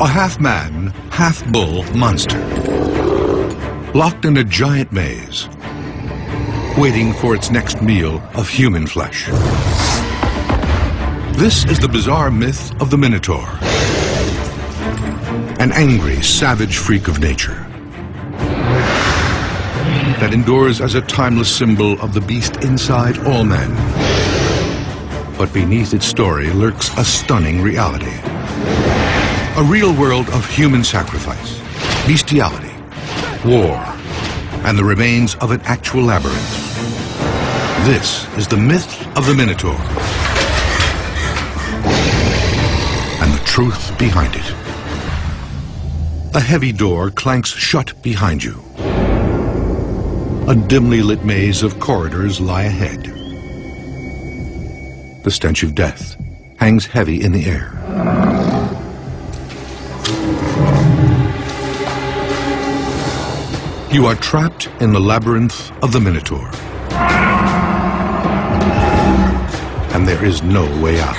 A half-man, half-bull monster, locked in a giant maze, waiting for its next meal of human flesh. This is the bizarre myth of the Minotaur, an angry, savage freak of nature that endures as a timeless symbol of the beast inside all men. But beneath its story lurks a stunning reality. A real world of human sacrifice, bestiality, war, and the remains of an actual labyrinth. This is the myth of the Minotaur and the truth behind it. A heavy door clanks shut behind you. A dimly lit maze of corridors lie ahead. The stench of death hangs heavy in the air. You are trapped in the labyrinth of the Minotaur. And there is no way out.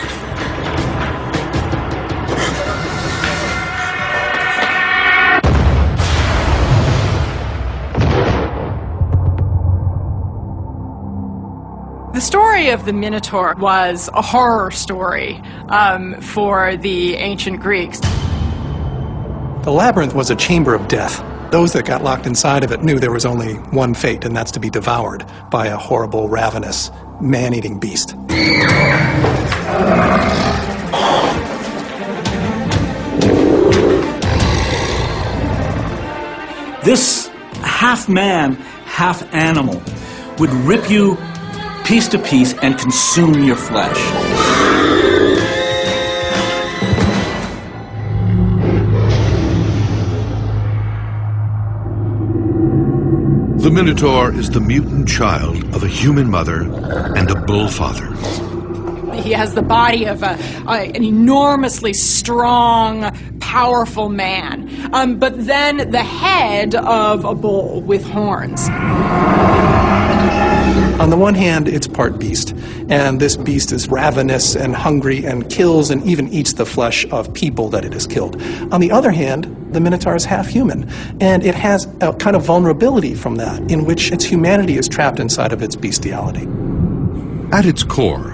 The story of the Minotaur was a horror story for the ancient Greeks. The labyrinth was a chamber of death. Those that got locked inside of it knew there was only one fate, and that's to be devoured by a horrible, ravenous, man-eating beast. This half man, half animal would rip you piece to piece and consume your flesh. The Minotaur is the mutant child of a human mother and a bull father. He has the body of an enormously strong, powerful man, but then the head of a bull with horns. On the one hand, it's part beast, and this beast is ravenous and hungry and kills and even eats the flesh of people that it has killed. On the other hand, the Minotaur is half human, and it has a kind of vulnerability from that, in which its humanity is trapped inside of its bestiality. At its core,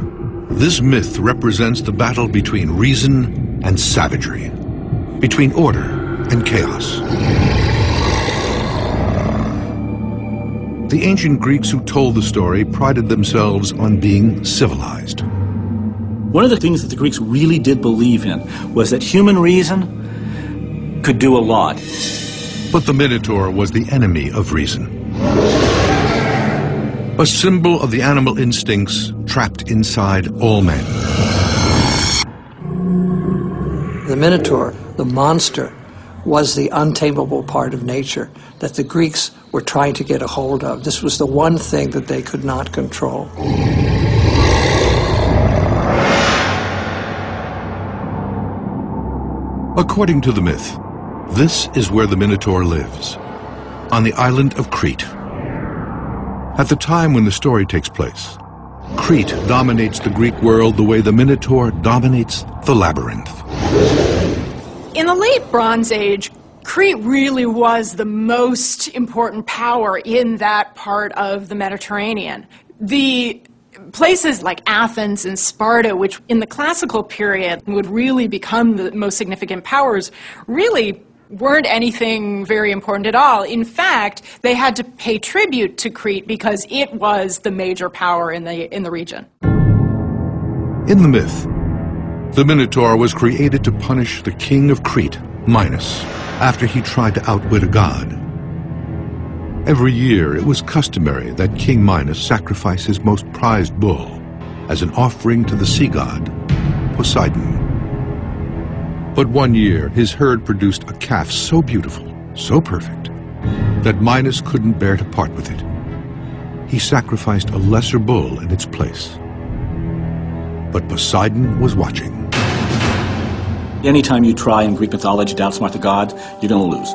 this myth represents the battle between reason and savagery, between order and chaos. The ancient Greeks who told the story prided themselves on being civilized. One of the things that the Greeks really did believe in was that human reason could do a lot. But the Minotaur was the enemy of reason. A symbol of the animal instincts trapped inside all men. The Minotaur, the monster, was the untamable part of nature that the Greeks were trying to get a hold of. This was the one thing that they could not control. According to the myth, this is where the Minotaur lives, on the island of Crete. At the time when the story takes place, Crete dominates the Greek world the way the Minotaur dominates the labyrinth. In the late Bronze Age, Crete really was the most important power in that part of the Mediterranean. The places like Athens and Sparta, which in the classical period would really become the most significant powers, really weren't anything very important at all. In fact, they had to pay tribute to Crete because it was the major power in the region. In the myth, the Minotaur was created to punish the king of Crete, Minos, after he tried to outwit a god. Every year, it was customary that King Minos sacrifice his most prized bull as an offering to the sea god, Poseidon. But one year, his herd produced a calf so beautiful, so perfect, that Minos couldn't bear to part with it. He sacrificed a lesser bull in its place. But Poseidon was watching. Anytime you try in Greek mythology to outsmart the gods, you're going to lose.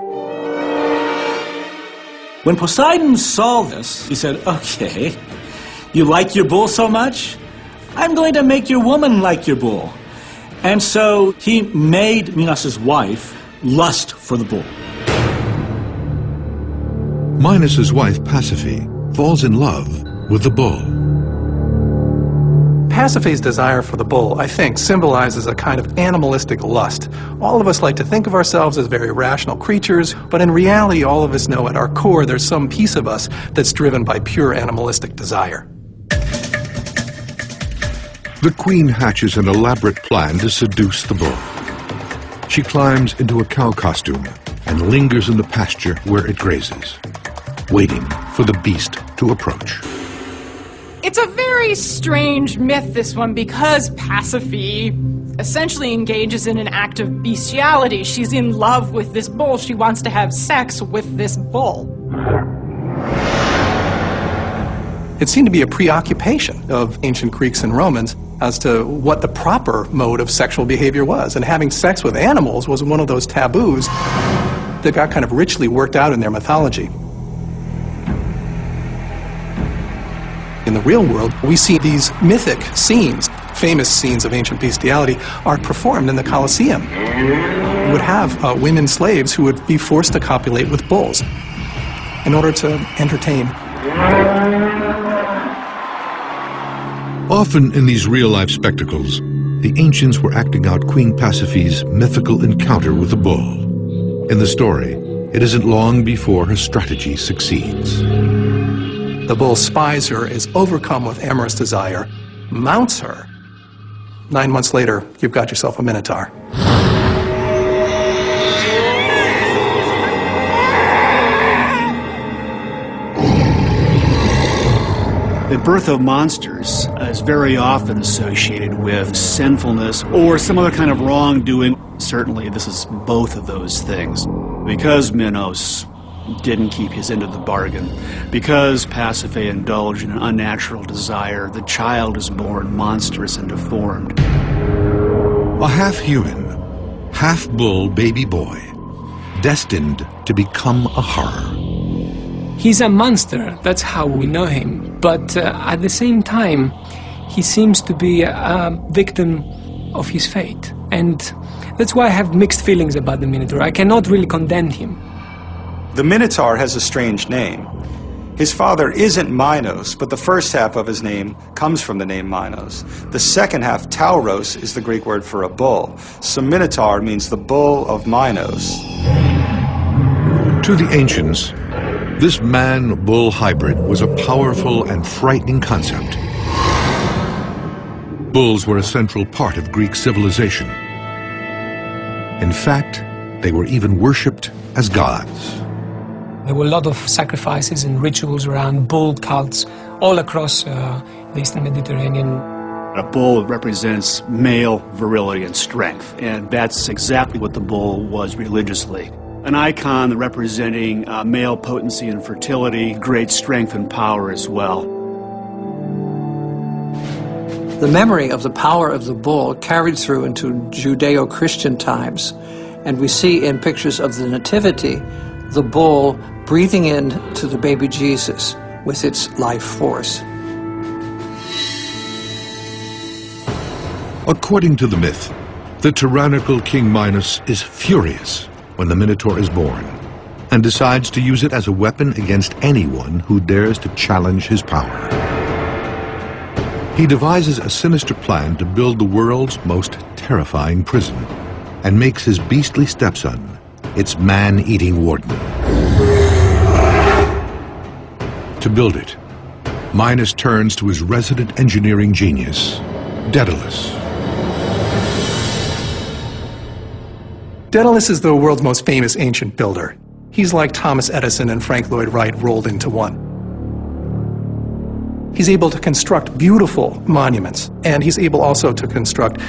When Poseidon saw this, he said, okay, you like your bull so much? I'm going to make your woman like your bull. And so he made Minos' wife lust for the bull. Minos's wife, Pasiphae, falls in love with the bull. Pasiphae's desire for the bull, I think, symbolizes a kind of animalistic lust. All of us like to think of ourselves as very rational creatures, but in reality, all of us know at our core there's some piece of us that's driven by pure animalistic desire. The queen hatches an elaborate plan to seduce the bull. She climbs into a cow costume and lingers in the pasture where it grazes, waiting for the beast to approach. It's a very strange myth, this one, because Pasiphae essentially engages in an act of bestiality. She's in love with this bull. She wants to have sex with this bull. It seemed to be a preoccupation of ancient Greeks and Romans as to what the proper mode of sexual behavior was. And having sex with animals was one of those taboos that got kind of richly worked out in their mythology. In the real world, we see these mythic scenes, famous scenes of ancient bestiality, are performed in the Colosseum. You would have women slaves who would be forced to copulate with bulls in order to entertain. Often in these real-life spectacles, the ancients were acting out Queen Pasiphae's mythical encounter with the bull. In the story, it isn't long before her strategy succeeds. The bull spies her, is overcome with amorous desire, mounts her. 9 months later, you've got yourself a minotaur. The birth of monsters is very often associated with sinfulness or some other kind of wrongdoing. Certainly, this is both of those things. Because Minos didn't keep his end of the bargain, because Pasiphae indulged in an unnatural desire, the child is born monstrous and deformed. A half-human, half-bull baby boy, destined to become a horror. He's a monster, that's how we know him, but at the same time, he seems to be a victim of his fate. And that's why I have mixed feelings about the Minotaur. I cannot really condemn him. The Minotaur has a strange name. His father isn't Minos, but the first half of his name comes from the name Minos. The second half, Tauros, is the Greek word for a bull. So Minotaur means the bull of Minos. To the ancients, this man-bull hybrid was a powerful and frightening concept. Bulls were a central part of Greek civilization. In fact, they were even worshipped as gods. There were a lot of sacrifices and rituals around bull cults all across the Eastern Mediterranean. A bull represents male virility and strength, and that's exactly what the bull was religiously. An icon representing male potency and fertility, great strength and power as well. The memory of the power of the bull carried through into Judeo-Christian times, and we see in pictures of the Nativity the bull breathing in to the baby Jesus with its life force. According to the myth, the tyrannical King Minos is furious when the Minotaur is born and decides to use it as a weapon against anyone who dares to challenge his power. He devises a sinister plan to build the world's most terrifying prison and makes his beastly stepson its man-eating warden. To build it, Minos turns to his resident engineering genius, Daedalus. Daedalus is the world's most famous ancient builder. He's like Thomas Edison and Frank Lloyd Wright rolled into one. He's able to construct beautiful monuments, and he's able also to construct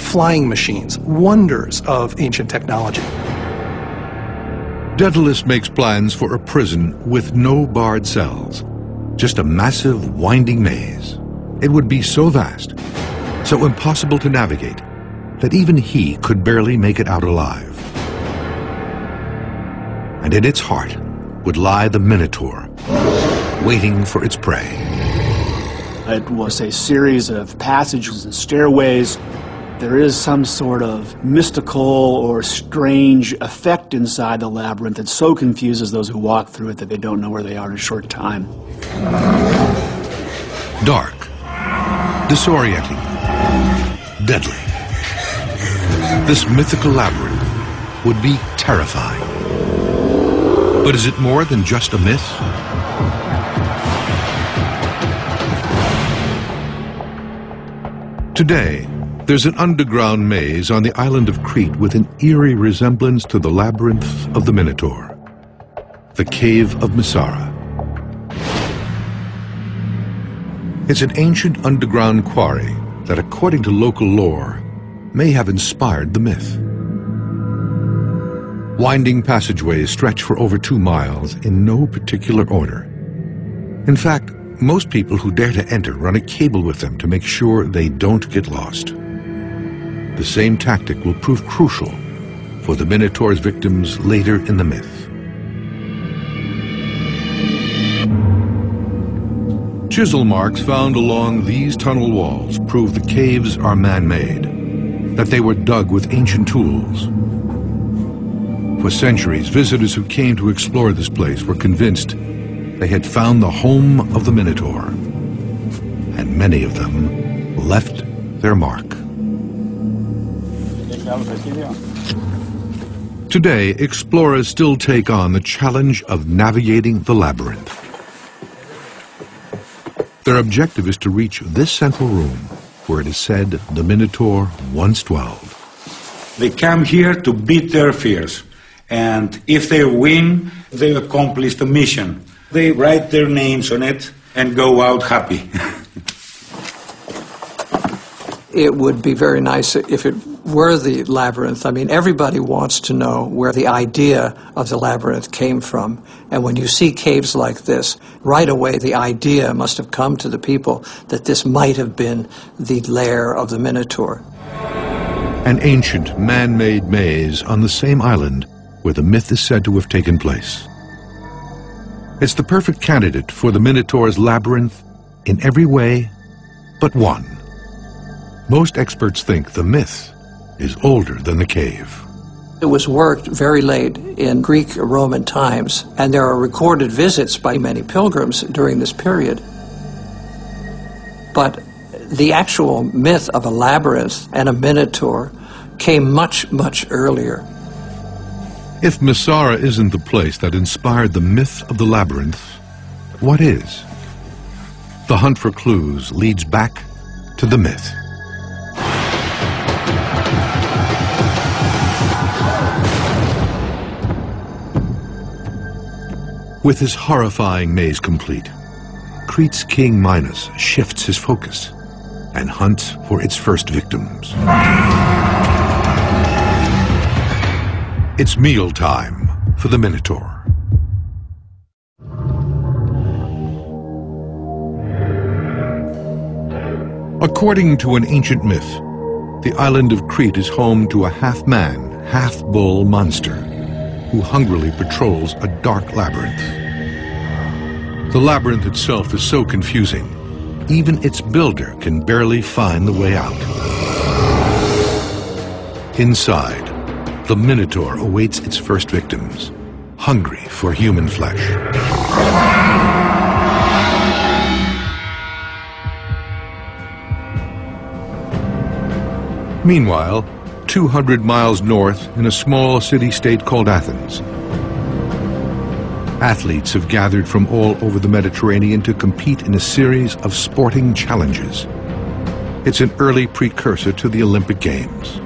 flying machines, wonders of ancient technology. Daedalus makes plans for a prison with no barred cells, just a massive winding maze. It would be so vast, so impossible to navigate, that even he could barely make it out alive. And in its heart would lie the Minotaur, waiting for its prey. It was a series of passages and stairways there is some sort of mystical or strange effect inside the labyrinth that so confuses those who walk through it that they don't know where they are in a short time. Dark, disorienting, deadly. This mythical labyrinth would be terrifying. But is it more than just a myth? Today, there's an underground maze on the island of Crete with an eerie resemblance to the labyrinth of the Minotaur, the Cave of Messara. It's an ancient underground quarry that, according to local lore, may have inspired the myth. Winding passageways stretch for over 2 miles in no particular order. In fact, most people who dare to enter run a cable with them to make sure they don't get lost. The same tactic will prove crucial for the Minotaur's victims later in the myth. Chisel marks found along these tunnel walls prove the caves are man-made, that they were dug with ancient tools. For centuries, visitors who came to explore this place were convinced they had found the home of the Minotaur, and many of them left their mark. Today, explorers still take on the challenge of navigating the labyrinth. Their objective is to reach this central room, where it is said the Minotaur once dwelled. They come here to beat their fears, and if they win, they accomplish the mission. They write their names on it and go out happy. It would be very nice if it were the labyrinth. I mean, everybody wants to know where the idea of the labyrinth came from. And when you see caves like this, right away the idea must have come to the people that this might have been the lair of the Minotaur. An ancient man-made maze on the same island where the myth is said to have taken place. It's the perfect candidate for the Minotaur's labyrinth in every way but one. Most experts think the myth is older than the cave. It was worked very late in Greek Roman times, and there are recorded visits by many pilgrims during this period. But the actual myth of a labyrinth and a Minotaur came much, much earlier. If Messara isn't the place that inspired the myth of the labyrinth, what is? The hunt for clues leads back to the myth. With his horrifying maze complete, Crete's king Minos shifts his focus and hunts for its first victims. It's mealtime for the Minotaur. According to an ancient myth, the island of Crete is home to a half-man, half-bull monster who hungrily patrols a dark labyrinth. The labyrinth itself is so confusing, even its builder can barely find the way out. Inside, the Minotaur awaits its first victims, hungry for human flesh. Meanwhile, 200 miles north in a small city-state called Athens, athletes have gathered from all over the Mediterranean to compete in a series of sporting challenges. It's an early precursor to the Olympic Games.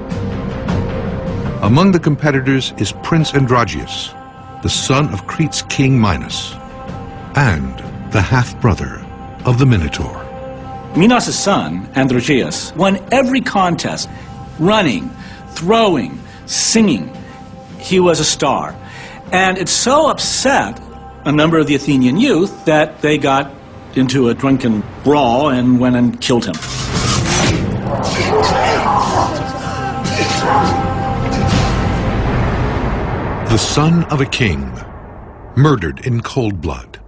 Among the competitors is Prince Androgeus, the son of Crete's king Minos, and the half-brother of the Minotaur. Minos' son, Androgeus, won every contest, running, throwing, singing. He was a star. And it so upset a number of the Athenian youth that they got into a drunken brawl and went and killed him. The son of a king, murdered in cold blood.